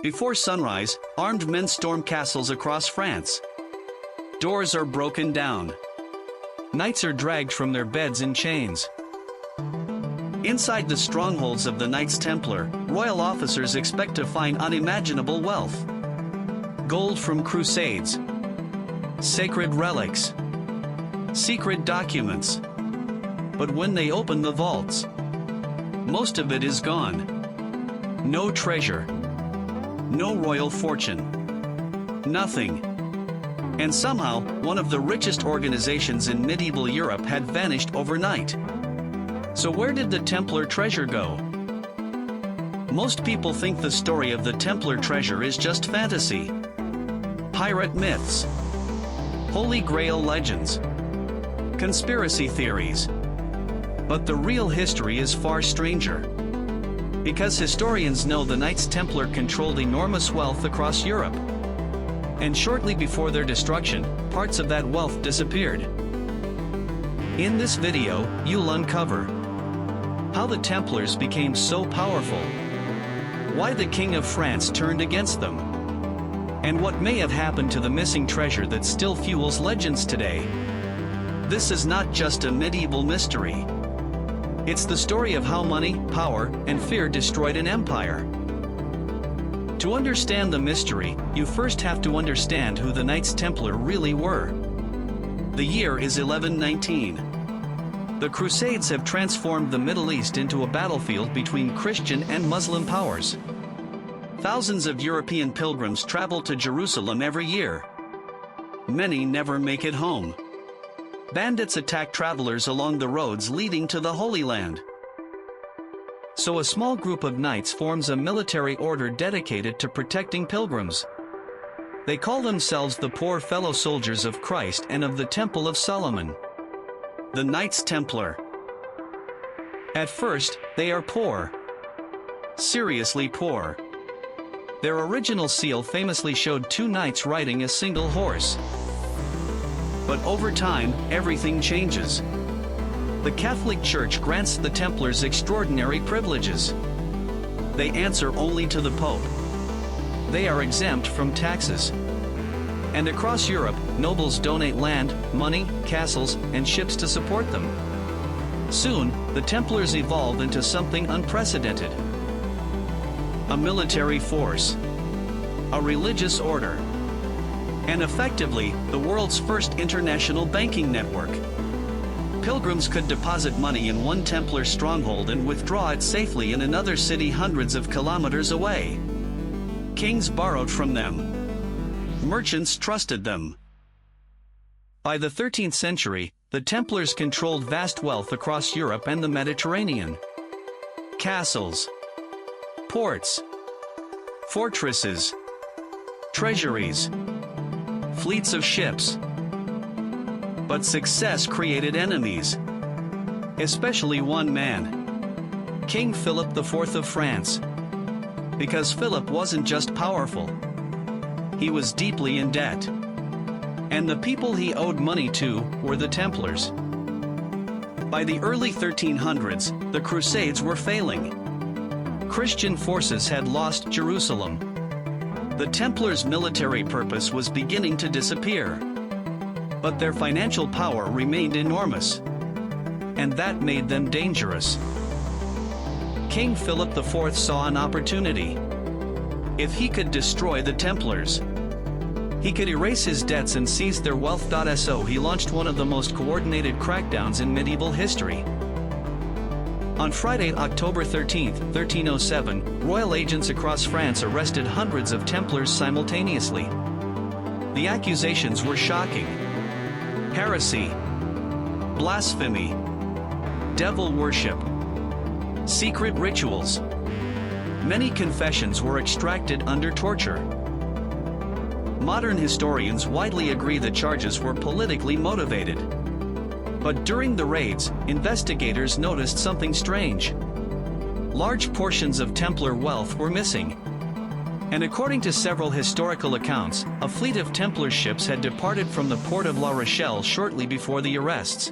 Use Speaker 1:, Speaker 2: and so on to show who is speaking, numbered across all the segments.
Speaker 1: Before sunrise, armed men storm castles across France. Doors are broken down. Knights are dragged from their beds in chains. Inside the strongholds of the Knights Templar, royal officers expect to find unimaginable wealth. Gold from crusades, sacred relics, secret documents. But when they open the vaults, most of it is gone. No treasure, no royal fortune, nothing. And somehow, one of the richest organizations in medieval Europe had vanished overnight. So where did the Templar treasure go? Most people think the story of the Templar treasure is just fantasy. Pirate myths, Holy Grail legends, conspiracy theories. But the real history is far stranger. Because historians know the Knights Templar controlled enormous wealth across Europe. And shortly before their destruction, parts of that wealth disappeared. In this video, you'll uncover how the Templars became so powerful, why the King of France turned against them, and what may have happened to the missing treasure that still fuels legends today. This is not just a medieval mystery. It's the story of how money, power, and fear destroyed an empire. To understand the mystery, you first have to understand who the Knights Templar really were. The year is 1119. The Crusades have transformed the Middle East into a battlefield between Christian and Muslim powers. Thousands of European pilgrims travel to Jerusalem every year. Many never make it home. Bandits attack travelers along the roads leading to the Holy Land. So a small group of knights forms a military order dedicated to protecting pilgrims. They call themselves the Poor Fellow Soldiers of Christ and of the Temple of Solomon. The Knights Templar. At first, they are poor. Seriously poor. Their original seal famously showed two knights riding a single horse. But over time, everything changes. The Catholic Church grants the Templars extraordinary privileges. They answer only to the Pope. They are exempt from taxes. And across Europe, nobles donate land, money, castles, and ships to support them. Soon, the Templars evolve into something unprecedented. A military force. A religious order. And effectively, the world's first international banking network. Pilgrims could deposit money in one Templar stronghold and withdraw it safely in another city hundreds of kilometers away. Kings borrowed from them. Merchants trusted them. By the 13th century, the Templars controlled vast wealth across Europe and the Mediterranean. Castles, ports, fortresses, treasuries, fleets of ships. But success created enemies. Especially one man. King Philip IV of France. Because Philip wasn't just powerful. He was deeply in debt. And the people he owed money to were the Templars. By the early 1300s, the Crusades were failing. Christian forces had lost Jerusalem. The Templars' military purpose was beginning to disappear. But their financial power remained enormous. And that made them dangerous. King Philip IV saw an opportunity. If he could destroy the Templars, he could erase his debts and seize their wealth. So he launched one of the most coordinated crackdowns in medieval history. On Friday, October 13, 1307, royal agents across France arrested hundreds of Templars simultaneously. The accusations were shocking. Heresy, blasphemy, devil worship, secret rituals. Many confessions were extracted under torture. Modern historians widely agree the charges were politically motivated. But during the raids, investigators noticed something strange. Large portions of Templar wealth were missing. And according to several historical accounts, a fleet of Templar ships had departed from the port of La Rochelle shortly before the arrests.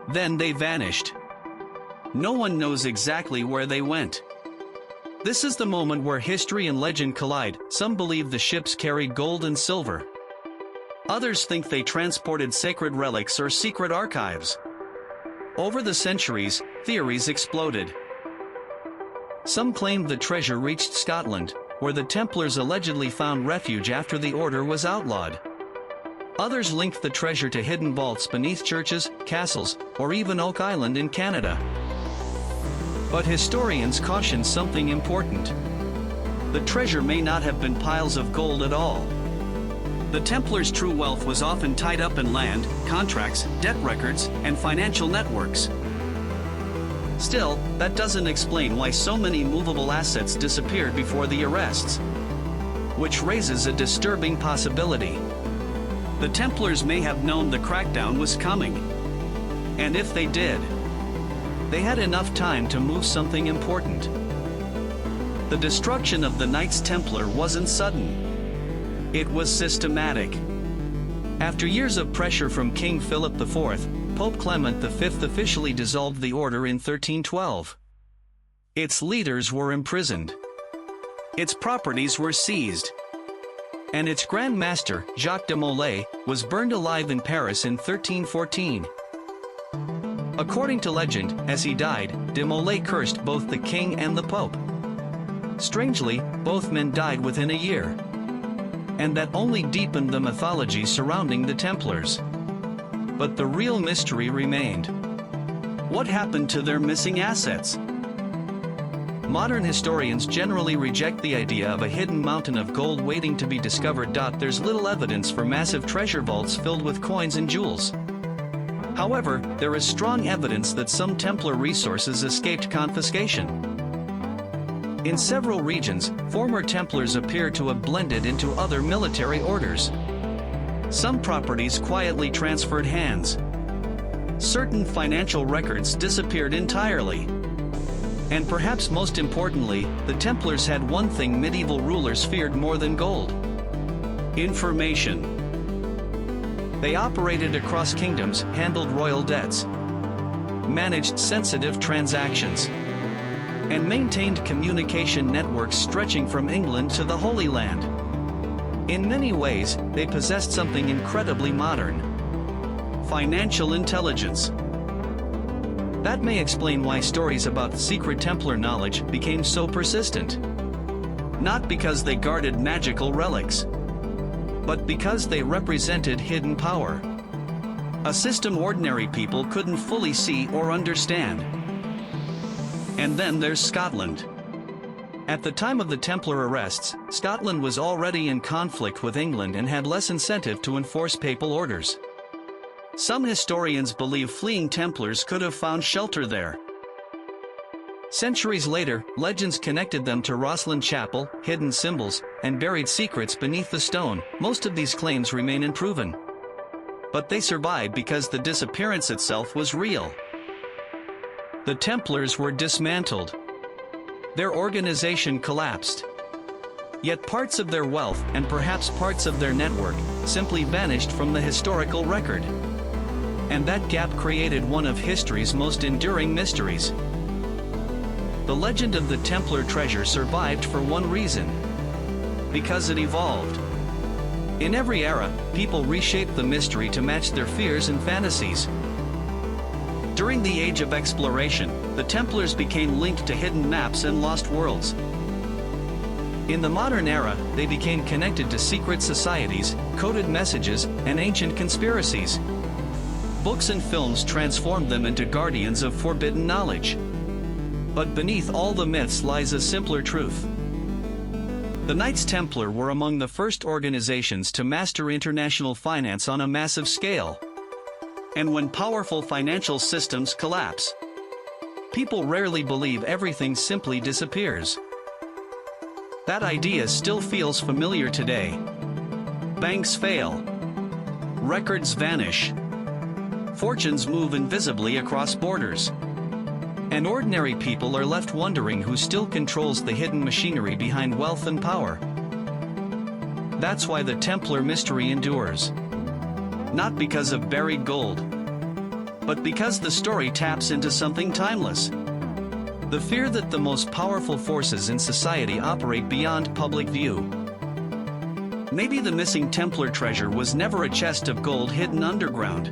Speaker 1: Then they vanished. No one knows exactly where they went. This is the moment where history and legend collide. Some believe the ships carried gold and silver. Others think they transported sacred relics or secret archives. Over the centuries, theories exploded. Some claimed the treasure reached Scotland, where the Templars allegedly found refuge after the order was outlawed. Others linked the treasure to hidden vaults beneath churches, castles, or even Oak Island in Canada. But historians caution something important. The treasure may not have been piles of gold at all. The Templars' true wealth was often tied up in land, contracts, debt records, and financial networks. Still, that doesn't explain why so many movable assets disappeared before the arrests. Which raises a disturbing possibility. The Templars may have known the crackdown was coming. And if they did, they had enough time to move something important. The destruction of the Knights Templar wasn't sudden. It was systematic. After years of pressure from King Philip IV, Pope Clement V officially dissolved the order in 1312. Its leaders were imprisoned. Its properties were seized. And its Grand Master, Jacques de Molay, was burned alive in Paris in 1314. According to legend, as he died, de Molay cursed both the king and the pope. Strangely, both men died within a year. And that only deepened the mythology surrounding the Templars. But the real mystery remained. What happened to their missing assets? Modern historians generally reject the idea of a hidden mountain of gold waiting to be discovered. There's little evidence for massive treasure vaults filled with coins and jewels. However, there is strong evidence that some Templar resources escaped confiscation. In several regions, former Templars appear to have blended into other military orders. Some properties quietly transferred hands. Certain financial records disappeared entirely. And perhaps most importantly, the Templars had one thing medieval rulers feared more than gold: information. They operated across kingdoms, handled royal debts, managed sensitive transactions, and maintained communication networks stretching from England to the Holy Land. In many ways, they possessed something incredibly modern: financial intelligence. That may explain why stories about secret Templar knowledge became so persistent. Not because they guarded magical relics, but because they represented hidden power. A system ordinary people couldn't fully see or understand. And then there's Scotland. At the time of the Templar arrests, Scotland was already in conflict with England and had less incentive to enforce papal orders. Some historians believe fleeing Templars could have found shelter there. Centuries later, legends connected them to Rosslyn Chapel, hidden symbols, and buried secrets beneath the stone. Most of these claims remain unproven. But they survived because the disappearance itself was real. The Templars were dismantled. Their organization collapsed. Yet parts of their wealth, and perhaps parts of their network, simply vanished from the historical record. And that gap created one of history's most enduring mysteries. The legend of the Templar treasure survived for one reason: because it evolved. In every era, people reshaped the mystery to match their fears and fantasies. During the Age of Exploration, the Templars became linked to hidden maps and lost worlds. In the modern era, they became connected to secret societies, coded messages, and ancient conspiracies. Books and films transformed them into guardians of forbidden knowledge. But beneath all the myths lies a simpler truth. The Knights Templar were among the first organizations to master international finance on a massive scale. And when powerful financial systems collapse, people rarely believe everything simply disappears. That idea still feels familiar today. Banks fail. Records vanish. Fortunes move invisibly across borders. And ordinary people are left wondering who still controls the hidden machinery behind wealth and power. That's why the Templar mystery endures. Not because of buried gold, but because the story taps into something timeless. The fear that the most powerful forces in society operate beyond public view. Maybe the missing Templar treasure was never a chest of gold hidden underground.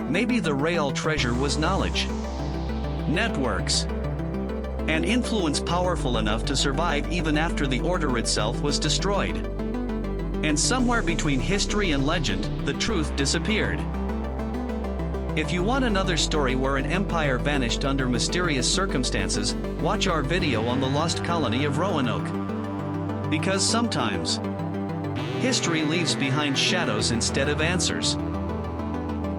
Speaker 1: Maybe the real treasure was knowledge, networks, and influence powerful enough to survive even after the order itself was destroyed. And somewhere between history and legend, the truth disappeared. If you want another story where an empire vanished under mysterious circumstances, watch our video on the lost colony of Roanoke. Because sometimes, history leaves behind shadows instead of answers.